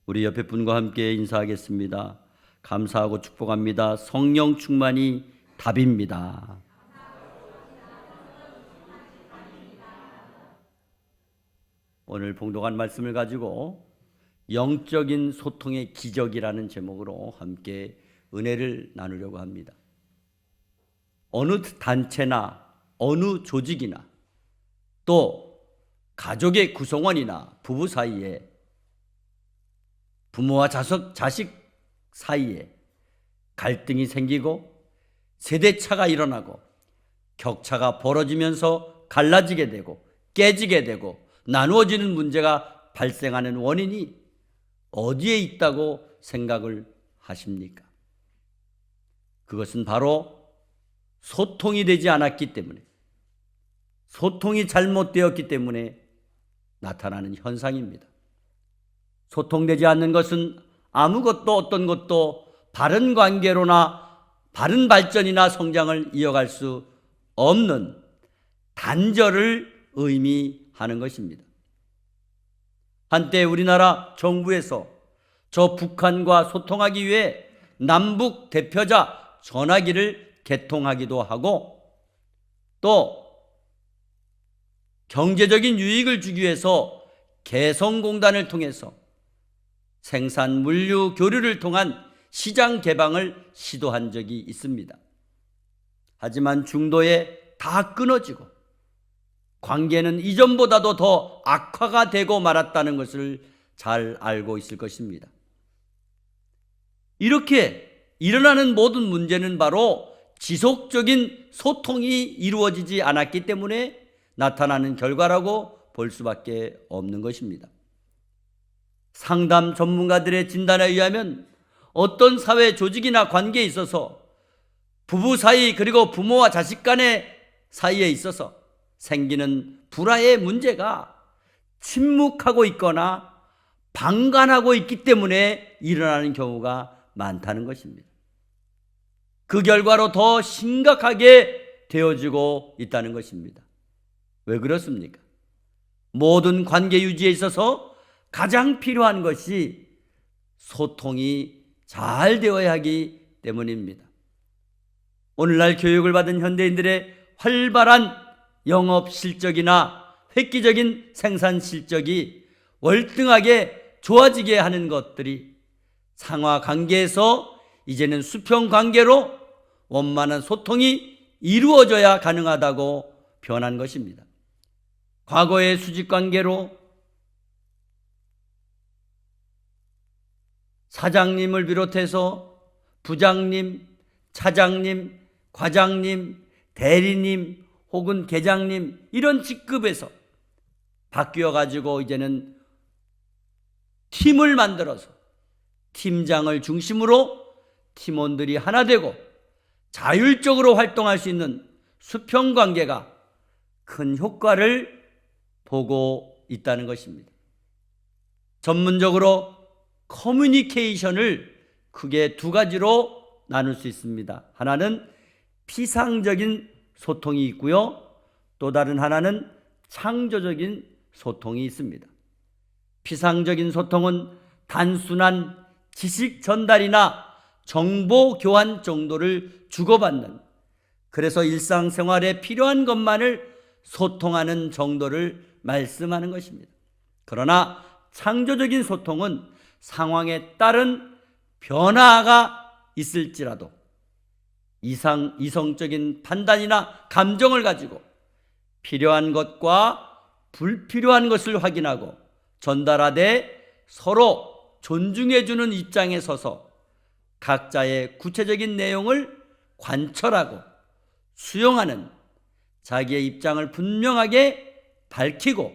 우리 옆에 분과 함께 인사하겠습니다. 감사하고 축복합니다. 성령 충만이 답입니다. 오늘 봉독한 말씀을 가지고 영적인 소통의 기적이라는 제목으로 함께 은혜를 나누려고 합니다. 어느 단체나 어느 조직이나 또 가족의 구성원이나 부부 사이에, 부모와 자식 사이에 갈등이 생기고 세대차가 일어나고 격차가 벌어지면서 갈라지게 되고 깨지게 되고 나누어지는 문제가 발생하는 원인이 어디에 있다고 생각을 하십니까? 그것은 바로 소통이 되지 않았기 때문에, 소통이 잘못되었기 때문에 나타나는 현상입니다. 소통되지 않는 것은 아무것도 어떤 것도 바른 관계로나 바른 발전이나 성장을 이어갈 수 없는 단절을 의미하는 것입니다. 한때 우리나라 정부에서 저 북한과 소통하기 위해 남북 대표자 전화기를 개통하기도 하고, 또 경제적인 유익을 주기 위해서 개성공단을 통해서 생산 물류 교류를 통한 시장 개방을 시도한 적이 있습니다. 하지만 중도에 다 끊어지고 관계는 이전보다도 더 악화가 되고 말았다는 것을 잘 알고 있을 것입니다. 이렇게 일어나는 모든 문제는 바로 지속적인 소통이 이루어지지 않았기 때문에 나타나는 결과라고 볼 수밖에 없는 것입니다. 상담 전문가들의 진단에 의하면 어떤 사회 조직이나 관계에 있어서 부부 사이 그리고 부모와 자식 간의 사이에 있어서 생기는 불화의 문제가 침묵하고 있거나 방관하고 있기 때문에 일어나는 경우가 많다는 것입니다. 그 결과로 더 심각하게 되어지고 있다는 것입니다. 왜 그렇습니까? 모든 관계 유지에 있어서 가장 필요한 것이 소통이 잘 되어야 하기 때문입니다. 오늘날 교육을 받은 현대인들의 활발한 영업 실적이나 획기적인 생산 실적이 월등하게 좋아지게 하는 것들이 상하 관계에서 이제는 수평 관계로 원만한 소통이 이루어져야 가능하다고 변한 것입니다. 과거의 수직 관계로 사장님을 비롯해서 부장님, 차장님, 과장님, 대리님 혹은 계장님 이런 직급에서 바뀌어 가지고 이제는 팀을 만들어서 팀장을 중심으로 팀원들이 하나 되고 자율적으로 활동할 수 있는 수평 관계가 큰 효과를 보고 있다는 것입니다. 전문적으로 커뮤니케이션을 크게 두 가지로 나눌 수 있습니다. 하나는 피상적인 소통이 있고요, 또 다른 하나는 창조적인 소통이 있습니다. 피상적인 소통은 단순한 지식 전달이나 정보 교환 정도를 주고받는, 그래서 일상생활에 필요한 것만을 소통하는 정도를 말씀하는 것입니다. 그러나 창조적인 소통은 상황에 따른 변화가 있을지라도 이성적인 판단이나 감정을 가지고 필요한 것과 불필요한 것을 확인하고 전달하되 서로 존중해주는 입장에 서서 각자의 구체적인 내용을 관철하고 수용하는, 자기의 입장을 분명하게 밝히고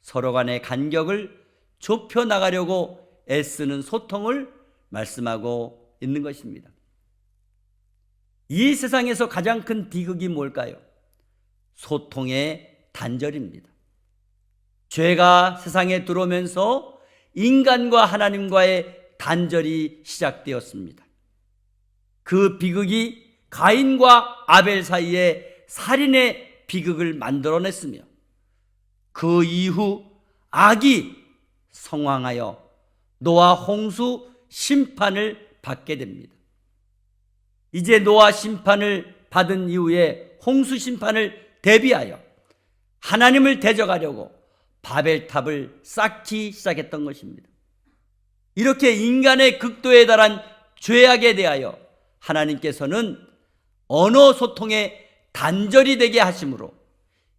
서로 간의 간격을 좁혀나가려고 애쓰는 소통을 말씀하고 있는 것입니다. 이 세상에서 가장 큰 비극이 뭘까요? 소통의 단절입니다. 죄가 세상에 들어오면서 인간과 하나님과의 단절이 시작되었습니다. 그 비극이 가인과 아벨 사이에 살인의 비극을 만들어냈으며 그 이후 악이 성황하여 노아 홍수 심판을 받게 됩니다. 이제 노아 심판을 받은 이후에 홍수 심판을 대비하여 하나님을 대적하려고 바벨탑을 쌓기 시작했던 것입니다. 이렇게 인간의 극도에 달한 죄악에 대하여 하나님께서는 언어 소통에 단절이 되게 하심으로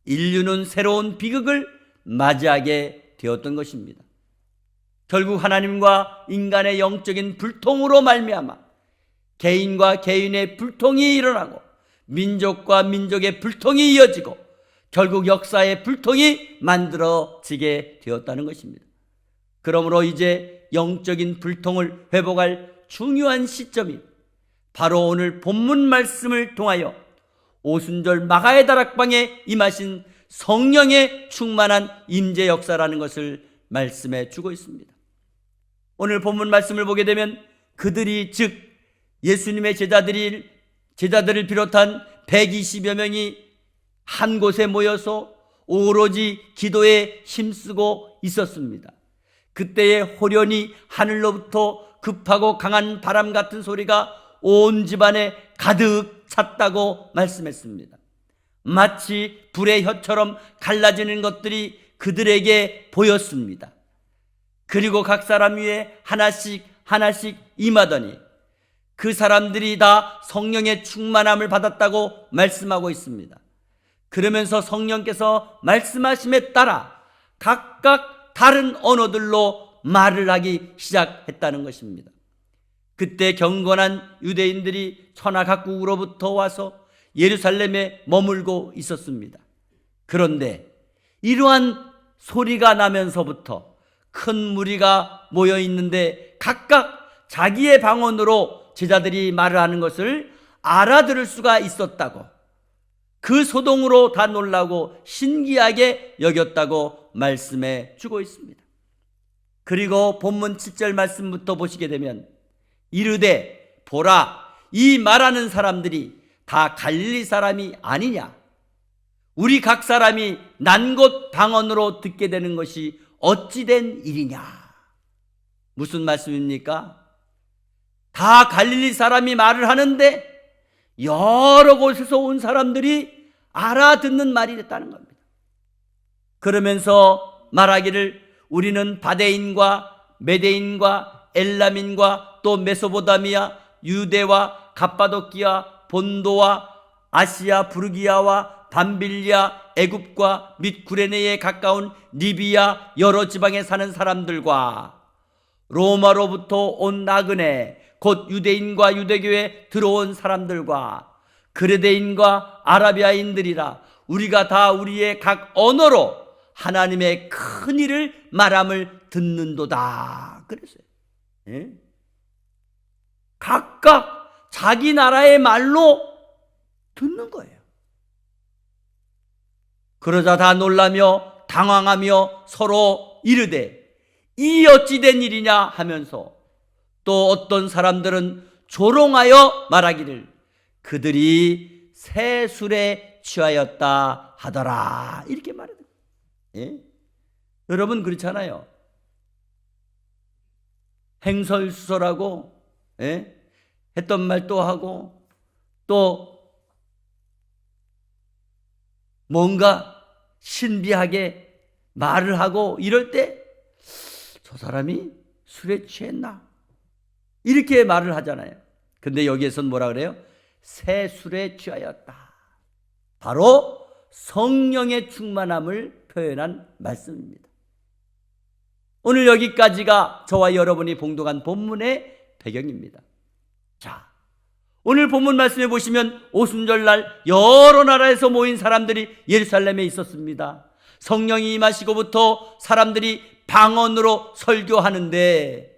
인류는 새로운 비극을 맞이하게 되었던 것입니다. 결국 하나님과 인간의 영적인 불통으로 말미암아 개인과 개인의 불통이 일어나고 민족과 민족의 불통이 이어지고 결국 역사의 불통이 만들어지게 되었다는 것입니다. 그러므로 이제 영적인 불통을 회복할 중요한 시점이 바로 오늘 본문 말씀을 통하여 오순절 마가의 다락방에 임하신 성령의 충만한 임재 역사라는 것을 말씀해 주고 있습니다. 오늘 본문 말씀을 보게 되면 그들이 즉 예수님의 제자들을 비롯한 120여 명이 한 곳에 모여서 오로지 기도에 힘쓰고 있었습니다. 그때에 호련히 하늘로부터 급하고 강한 바람 같은 소리가 온 집안에 가득 찼다고 말씀했습니다. 마치 불의 혀처럼 갈라지는 것들이 그들에게 보였습니다. 그리고 각 사람 위에 하나씩 임하더니 그 사람들이 다 성령의 충만함을 받았다고 말씀하고 있습니다. 그러면서 성령께서 말씀하심에 따라 각각 다른 언어들로 말을 하기 시작했다는 것입니다. 그때 경건한 유대인들이 천하 각국으로부터 와서 예루살렘에 머물고 있었습니다. 그런데 이러한 소리가 나면서부터 큰 무리가 모여 있는데 각각 자기의 방언으로 제자들이 말을 하는 것을 알아들을 수가 있었다고, 그 소동으로 다 놀라고 신기하게 여겼다고 말씀해 주고 있습니다. 그리고 본문 7절 말씀부터 보시게 되면 이르되 보라, 이 말하는 사람들이 다 갈릴리 사람이 아니냐? 우리 각 사람이 난곳 방언으로 듣게 되는 것이 어찌된 일이냐? 무슨 말씀입니까? 다 갈릴리 사람이 말을 하는데 여러 곳에서 온 사람들이 알아듣는 말이 됐다는 겁니다. 그러면서 말하기를 우리는 바데인과 메데인과 엘람인과 또 메소포타미아, 유대와 갑바도키아, 본도와 아시아 부르기아와 밤빌리아, 애굽과 및 구레네에 가까운 리비아 여러 지방에 사는 사람들과 로마로부터 온 나그네 곧 유대인과 유대교에 들어온 사람들과 그레데인과 아라비아인들이라 우리가 다 우리의 각 언어로 하나님의 큰 일을 말함을 듣는도다 그랬어요. 예? 각각 자기 나라의 말로 듣는 거예요. 그러자 다 놀라며 당황하며 서로 이르되 이 어찌 된 일이냐 하면서 또 어떤 사람들은 조롱하여 말하기를 그들이 새 술에 취하였다 하더라 이렇게 말해요. 예? 여러분 그렇잖아요. 행설수설하고 예? 했던 말 또 하고 또 뭔가 신비하게 말을 하고 이럴 때 저 사람이 술에 취했나? 이렇게 말을 하잖아요. 근데 여기에서는 뭐라 그래요? 새 술에 취하였다. 바로 성령의 충만함을 표현한 말씀입니다. 오늘 여기까지가 저와 여러분이 봉독한 본문의 배경입니다. 자, 오늘 본문 말씀에 보시면 오순절날 여러 나라에서 모인 사람들이 예루살렘에 있었습니다. 성령이 임하시고부터 사람들이 방언으로 설교하는데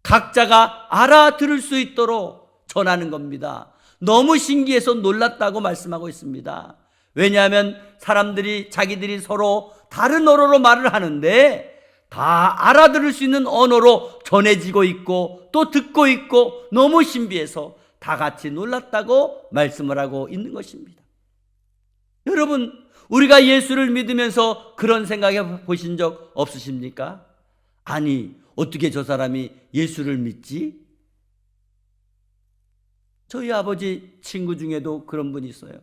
각자가 알아들을 수 있도록 전하는 겁니다. 너무 신기해서 놀랐다고 말씀하고 있습니다. 왜냐하면 사람들이 자기들이 서로 다른 언어로 말을 하는데 다 알아들을 수 있는 언어로 전해지고 있고 또 듣고 있고 너무 신비해서 다 같이 놀랐다고 말씀을 하고 있는 것입니다. 여러분, 우리가 예수를 믿으면서 그런 생각해 보신 적 없으십니까? 아니, 어떻게 저 사람이 예수를 믿지? 저희 아버지 친구 중에도 그런 분이 있어요.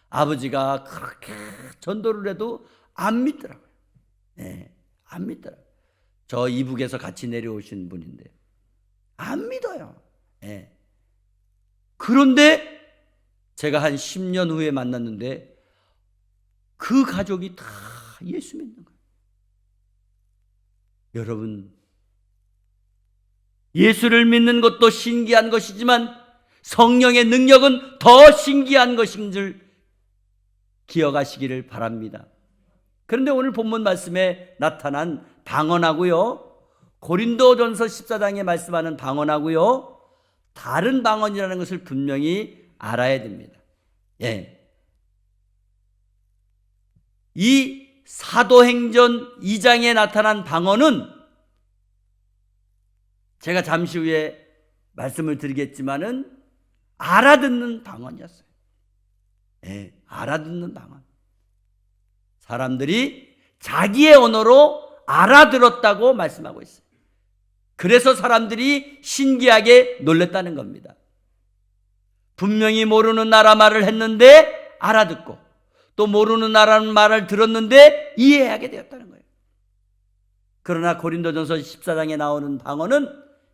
아버지가 그렇게 전도를 해도 안 믿더라고요. 네, 안 믿더라고요. 저 이북에서 같이 내려오신 분인데 안 믿어요. 네. 그런데 제가 한 10년 후에 만났는데 그 가족이 다 예수 믿는 거예요. 여러분, 예수를 믿는 것도 신기한 것이지만 성령의 능력은 더 신기한 것인 줄 기억하시기를 바랍니다. 그런데 오늘 본문 말씀에 나타난 방언하고요, 고린도전서 14장에 말씀하는 방언하고요, 다른 방언이라는 것을 분명히 알아야 됩니다. 예. 이 사도행전 2장에 나타난 방언은 제가 잠시 후에 말씀을 드리겠지만은 알아듣는 방언이었어요. 예, 알아듣는 방언. 사람들이 자기의 언어로 알아들었다고 말씀하고 있어요. 그래서 사람들이 신기하게 놀랐다는 겁니다. 분명히 모르는 나라 말을 했는데 알아듣고 또 모르는 나라 말을 들었는데 이해하게 되었다는 거예요. 그러나 고린도전서 14장에 나오는 방언은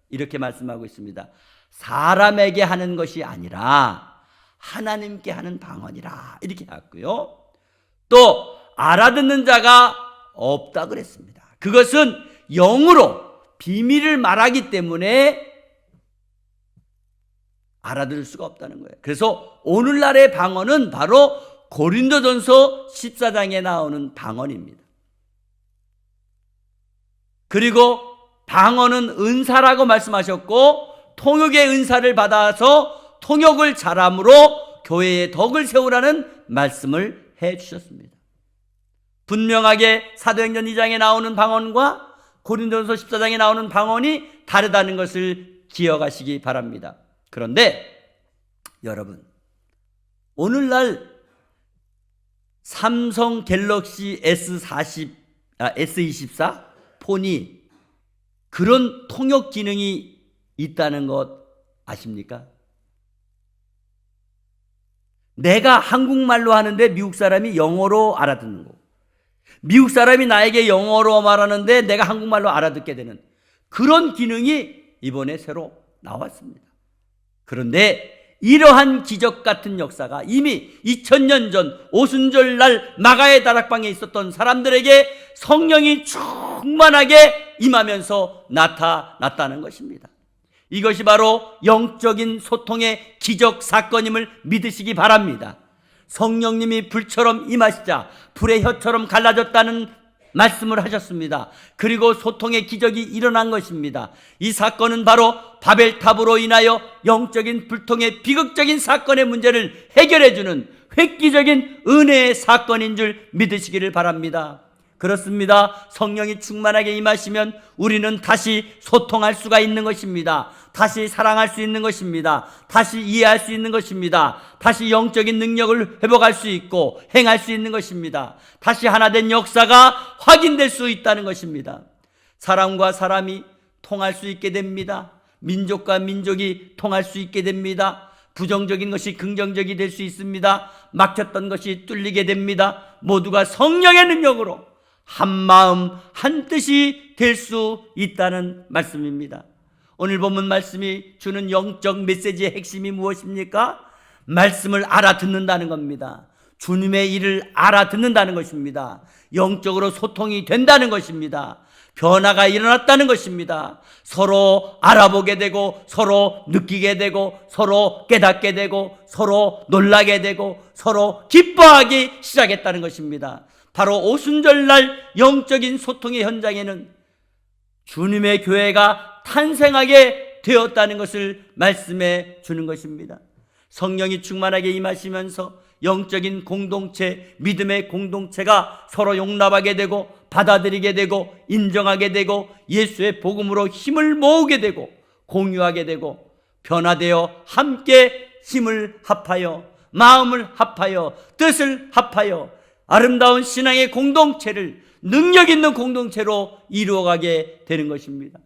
이렇게 말씀하고 있습니다. 사람에게 하는 것이 아니라 하나님께 하는 방언이라 이렇게 했고요. 또 알아듣는 자가 없다 그랬습니다. 그것은 영으로 비밀을 말하기 때문에 알아들을 수가 없다는 거예요. 그래서 오늘날의 방언은 바로 고린도전서 14장에 나오는 방언입니다. 그리고 방언은 은사라고 말씀하셨고 통역의 은사를 받아서 통역을 잘함으로 교회의 덕을 세우라는 말씀을 해 주셨습니다. 분명하게 사도행전 2장에 나오는 방언과 고린도전서 14장에 나오는 방언이 다르다는 것을 기억하시기 바랍니다. 그런데 여러분, 오늘날 삼성 갤럭시 S24 폰이 그런 통역 기능이 있다는 것 아십니까? 내가 한국말로 하는데 미국 사람이 영어로 알아듣는 거, 미국 사람이 나에게 영어로 말하는데 내가 한국말로 알아듣게 되는 그런 기능이 이번에 새로 나왔습니다. 그런데 이러한 기적 같은 역사가 이미 2000년 전 오순절날 마가의 다락방에 있었던 사람들에게 성령이 충만하게 임하면서 나타났다는 것입니다. 이것이 바로 영적인 소통의 기적 사건임을 믿으시기 바랍니다. 성령님이 불처럼 임하시자 불의 혀처럼 갈라졌다는 말씀을 하셨습니다. 그리고 소통의 기적이 일어난 것입니다. 이 사건은 바로 바벨탑으로 인하여 영적인 불통의 비극적인 사건의 문제를 해결해주는 획기적인 은혜의 사건인 줄 믿으시기를 바랍니다. 그렇습니다. 성령이 충만하게 임하시면 우리는 다시 소통할 수가 있는 것입니다. 다시 사랑할 수 있는 것입니다. 다시 이해할 수 있는 것입니다. 다시 영적인 능력을 회복할 수 있고 행할 수 있는 것입니다. 다시 하나 된 역사가 확인될 수 있다는 것입니다. 사람과 사람이 통할 수 있게 됩니다. 민족과 민족이 통할 수 있게 됩니다. 부정적인 것이 긍정적이 될 수 있습니다. 막혔던 것이 뚫리게 됩니다. 모두가 성령의 능력으로 한 마음 한 뜻이 될 수 있다는 말씀입니다. 오늘 본문 말씀이 주는 영적 메시지의 핵심이 무엇입니까? 말씀을 알아듣는다는 겁니다. 주님의 일을 알아듣는다는 것입니다. 영적으로 소통이 된다는 것입니다. 변화가 일어났다는 것입니다. 서로 알아보게 되고 서로 느끼게 되고 서로 깨닫게 되고 서로 놀라게 되고 서로 기뻐하기 시작했다는 것입니다. 바로 오순절날 영적인 소통의 현장에는 주님의 교회가 탄생하게 되었다는 것을 말씀해 주는 것입니다. 성령이 충만하게 임하시면서 영적인 공동체, 믿음의 공동체가 서로 용납하게 되고 받아들이게 되고 인정하게 되고 예수의 복음으로 힘을 모으게 되고 공유하게 되고 변화되어 함께 힘을 합하여 마음을 합하여 뜻을 합하여 아름다운 신앙의 공동체를 능력 있는 공동체로 이루어가게 되는 것입니다.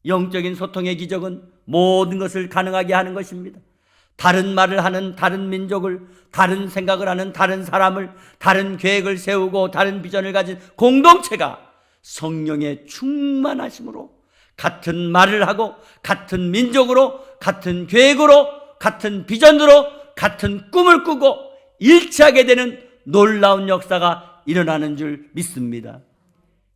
영적인 소통의 기적은 모든 것을 가능하게 하는 것입니다. 다른 말을 하는 다른 민족을, 다른 생각을 하는 다른 사람을, 다른 계획을 세우고 다른 비전을 가진 공동체가 성령의 충만하심으로 같은 말을 하고 같은 민족으로, 같은 계획으로, 같은 비전으로, 같은 꿈을 꾸고 일치하게 되는 놀라운 역사가 일어나는 줄 믿습니다.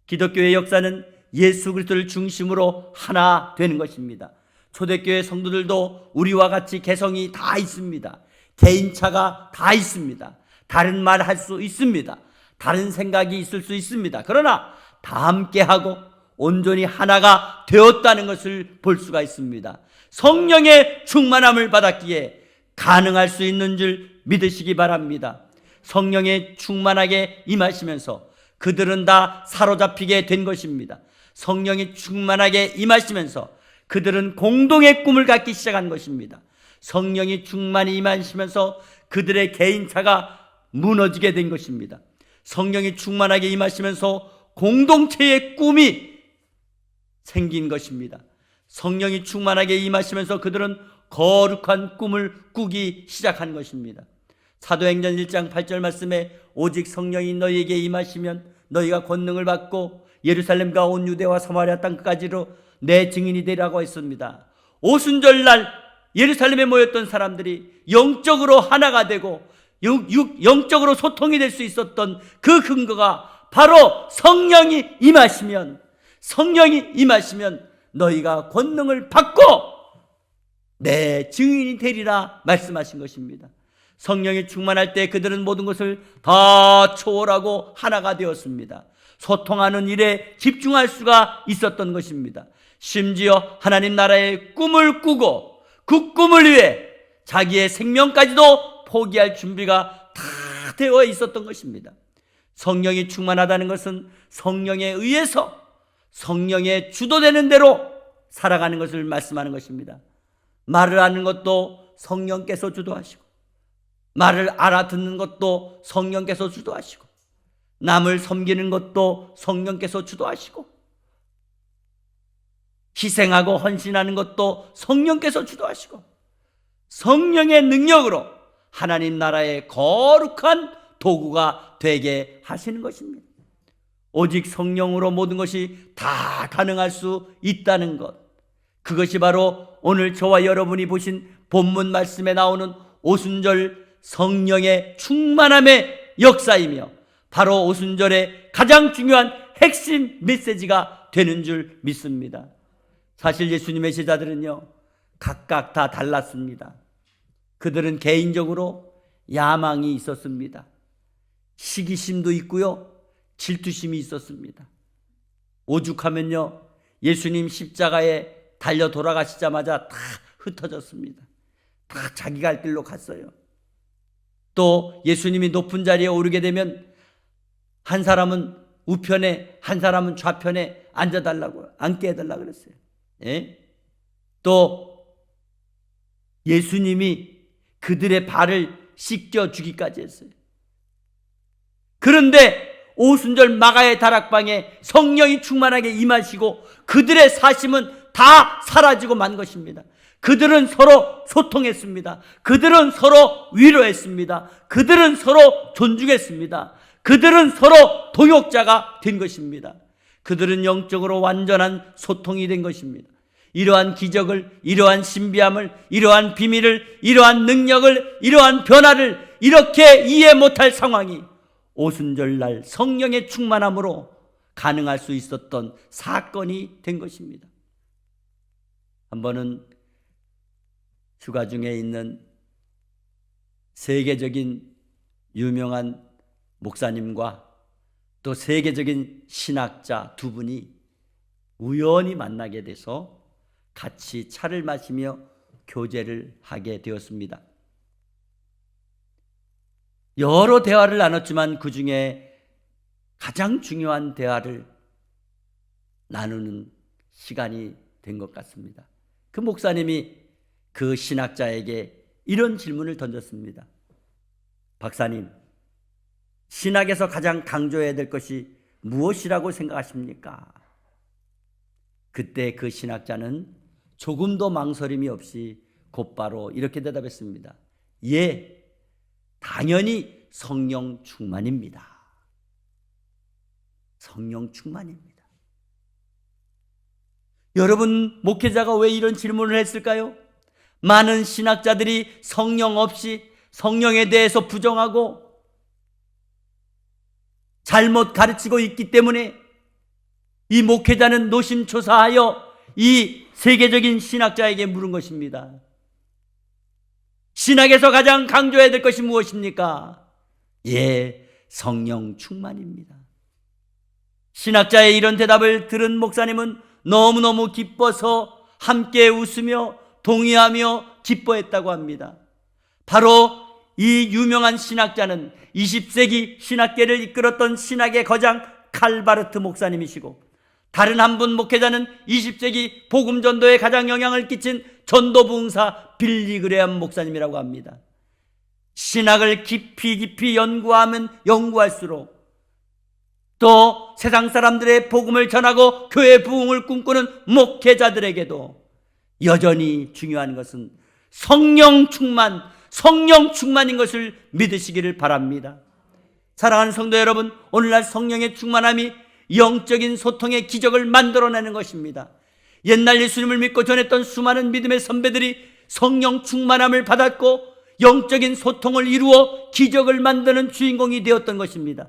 기독교의 역사는 예수 그리스도를 중심으로 하나 되는 것입니다. 초대교회 성도들도 우리와 같이 개성이 다 있습니다. 개인차가 다 있습니다. 다른 말 할 수 있습니다. 다른 생각이 있을 수 있습니다. 그러나 다 함께하고 온전히 하나가 되었다는 것을 볼 수가 있습니다. 성령의 충만함을 받았기에 가능할 수 있는 줄 믿으시기 바랍니다. 성령의 충만하게 임하시면서 그들은 다 사로잡히게 된 것입니다. 성령이 충만하게 임하시면서 그들은 공동의 꿈을 갖기 시작한 것입니다. 성령이 충만히 임하시면서 그들의 개인차가 무너지게 된 것입니다. 성령이 충만하게 임하시면서 공동체의 꿈이 생긴 것입니다. 성령이 충만하게 임하시면서 그들은 거룩한 꿈을 꾸기 시작한 것입니다. 사도행전 1장 8절 말씀에 오직 성령이 너희에게 임하시면 너희가 권능을 받고 예루살렘과 온 유대와 사마리아 땅까지로 내 증인이 되라고 했습니다. 오순절날 예루살렘에 모였던 사람들이 영적으로 하나가 되고 영적으로 소통이 될 수 있었던 그 근거가 바로 성령이 임하시면 너희가 권능을 받고 내 증인이 되리라 말씀하신 것입니다. 성령이 충만할 때 그들은 모든 것을 다 초월하고 하나가 되었습니다. 소통하는 일에 집중할 수가 있었던 것입니다. 심지어 하나님 나라의 꿈을 꾸고 그 꿈을 위해 자기의 생명까지도 포기할 준비가 다 되어 있었던 것입니다. 성령이 충만하다는 것은 성령에 의해서 성령의 주도되는 대로 살아가는 것을 말씀하는 것입니다. 말을 하는 것도 성령께서 주도하시고 말을 알아듣는 것도 성령께서 주도하시고 남을 섬기는 것도 성령께서 주도하시고 희생하고 헌신하는 것도 성령께서 주도하시고 성령의 능력으로 하나님 나라의 거룩한 도구가 되게 하시는 것입니다. 오직 성령으로 모든 것이 다 가능할 수 있다는 것, 그것이 바로 오늘 저와 여러분이 보신 본문 말씀에 나오는 오순절 성령의 충만함의 역사이며 바로 오순절의 가장 중요한 핵심 메시지가 되는 줄 믿습니다. 사실 예수님의 제자들은요 각각 다 달랐습니다. 그들은 개인적으로 야망이 있었습니다. 시기심도 있고요 질투심이 있었습니다. 오죽하면요 예수님 십자가에 달려 돌아가시자마자 다 흩어졌습니다. 다 자기 갈 길로 갔어요. 또 예수님이 높은 자리에 오르게 되면 한 사람은 우편에 한 사람은 좌편에 앉아달라고 앉게 해달라고 그랬어요. 예? 또 예수님이 그들의 발을 씻겨주기까지 했어요. 그런데 오순절 마가의 다락방에 성령이 충만하게 임하시고 그들의 사심은 다 사라지고 만 것입니다. 그들은 서로 소통했습니다. 그들은 서로 위로했습니다. 그들은 서로 존중했습니다. 그들은 서로 동역자가 된 것입니다. 그들은 영적으로 완전한 소통이 된 것입니다. 이러한 기적을, 이러한 신비함을, 이러한 비밀을, 이러한 능력을, 이러한 변화를 이렇게 이해 못할 상황이 오순절날 성령의 충만함으로 가능할 수 있었던 사건이 된 것입니다. 한 번은 휴가 중에 있는 세계적인 유명한 목사님과 또 세계적인 신학자 두 분이 우연히 만나게 돼서 같이 차를 마시며 교제를 하게 되었습니다. 여러 대화를 나눴지만 그 중에 가장 중요한 대화를 나누는 시간이 된 것 같습니다. 그 목사님이 그 신학자에게 이런 질문을 던졌습니다. 박사님, 신학에서 가장 강조해야 될 것이 무엇이라고 생각하십니까? 그때 그 신학자는 조금도 망설임이 없이 곧바로 이렇게 대답했습니다. 예, 당연히 성령 충만입니다. 성령 충만입니다. 여러분, 목회자가 왜 이런 질문을 했을까요? 많은 신학자들이 성령 없이 성령에 대해서 부정하고 잘못 가르치고 있기 때문에 이 목회자는 노심초사하여 이 세계적인 신학자에게 물은 것입니다. 신학에서 가장 강조해야 될 것이 무엇입니까? 예, 성령 충만입니다. 신학자의 이런 대답을 들은 목사님은 너무너무 기뻐서 함께 웃으며 동의하며 기뻐했다고 합니다. 바로 이 유명한 신학자는 20세기 신학계를 이끌었던 신학의 거장 칼바르트 목사님이시고, 다른 한 분 목회자는 20세기 복음전도에 가장 영향을 끼친 전도부흥사 빌리 그레엄 목사님이라고 합니다. 신학을 깊이 연구하면 연구할수록, 또 세상 사람들의 복음을 전하고 교회 부흥을 꿈꾸는 목회자들에게도 여전히 중요한 것은 성령 충만인 것을 믿으시기를 바랍니다. 사랑하는 성도 여러분, 오늘날 성령의 충만함이 영적인 소통의 기적을 만들어내는 것입니다. 옛날 예수님을 믿고 전했던 수많은 믿음의 선배들이 성령 충만함을 받았고 영적인 소통을 이루어 기적을 만드는 주인공이 되었던 것입니다.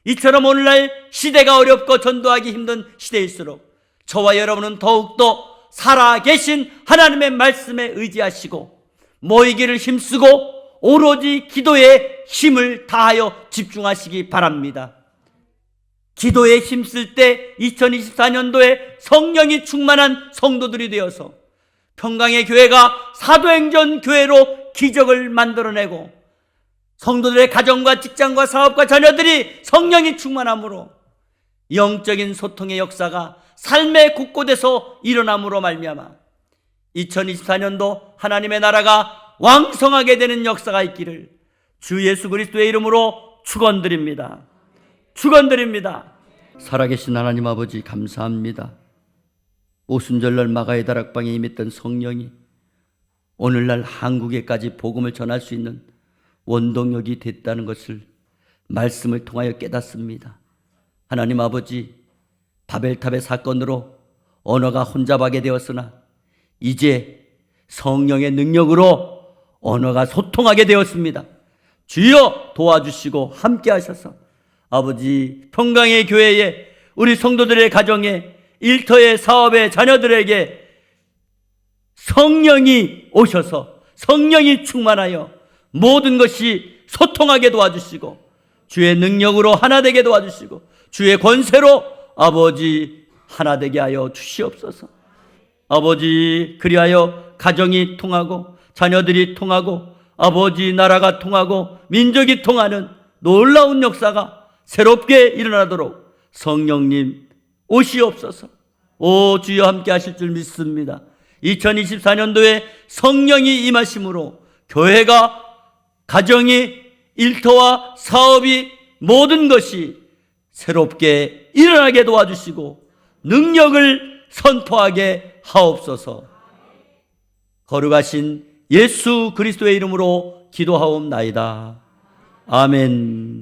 이처럼 오늘날 시대가 어렵고 전도하기 힘든 시대일수록 저와 여러분은 더욱더 살아계신 하나님의 말씀에 의지하시고 모이기를 힘쓰고 오로지 기도에 힘을 다하여 집중하시기 바랍니다. 기도에 힘쓸 때 2024년도에 성령이 충만한 성도들이 되어서 평강의 교회가 사도행전 교회로 기적을 만들어내고 성도들의 가정과 직장과 사업과 자녀들이 성령이 충만함으로 영적인 소통의 역사가 삶의 곳곳에서 일어남으로 말미암아 2024년도 하나님의 나라가 왕성하게 되는 역사가 있기를 주 예수 그리스도의 이름으로 축원드립니다. 축원드립니다. 살아계신 하나님 아버지, 감사합니다. 오순절날 마가의 다락방에 임했던 성령이 오늘날 한국에까지 복음을 전할 수 있는 원동력이 됐다는 것을 말씀을 통하여 깨닫습니다. 하나님 아버지, 바벨탑의 사건으로 언어가 혼잡하게 되었으나 이제 성령의 능력으로 언어가 소통하게 되었습니다. 주여 도와주시고 함께 하셔서 아버지, 평강의 교회에, 우리 성도들의 가정에, 일터의 사업의 자녀들에게 성령이 오셔서 성령이 충만하여 모든 것이 소통하게 도와주시고 주의 능력으로 하나 되게 도와주시고 주의 권세로 아버지 하나 되게 하여 주시옵소서. 아버지, 그리하여 가정이 통하고 자녀들이 통하고 아버지 나라가 통하고 민족이 통하는 놀라운 역사가 새롭게 일어나도록 성령님 오시옵소서. 오 주여, 함께 하실 줄 믿습니다. 2024년도에 성령이 임하심으로 교회가, 가정이, 일터와 사업이, 모든 것이 새롭게 일어나게 도와주시고 능력을 선포하게 하옵소서. 거룩하신 예수 그리스도의 이름으로 기도하옵나이다. 아멘.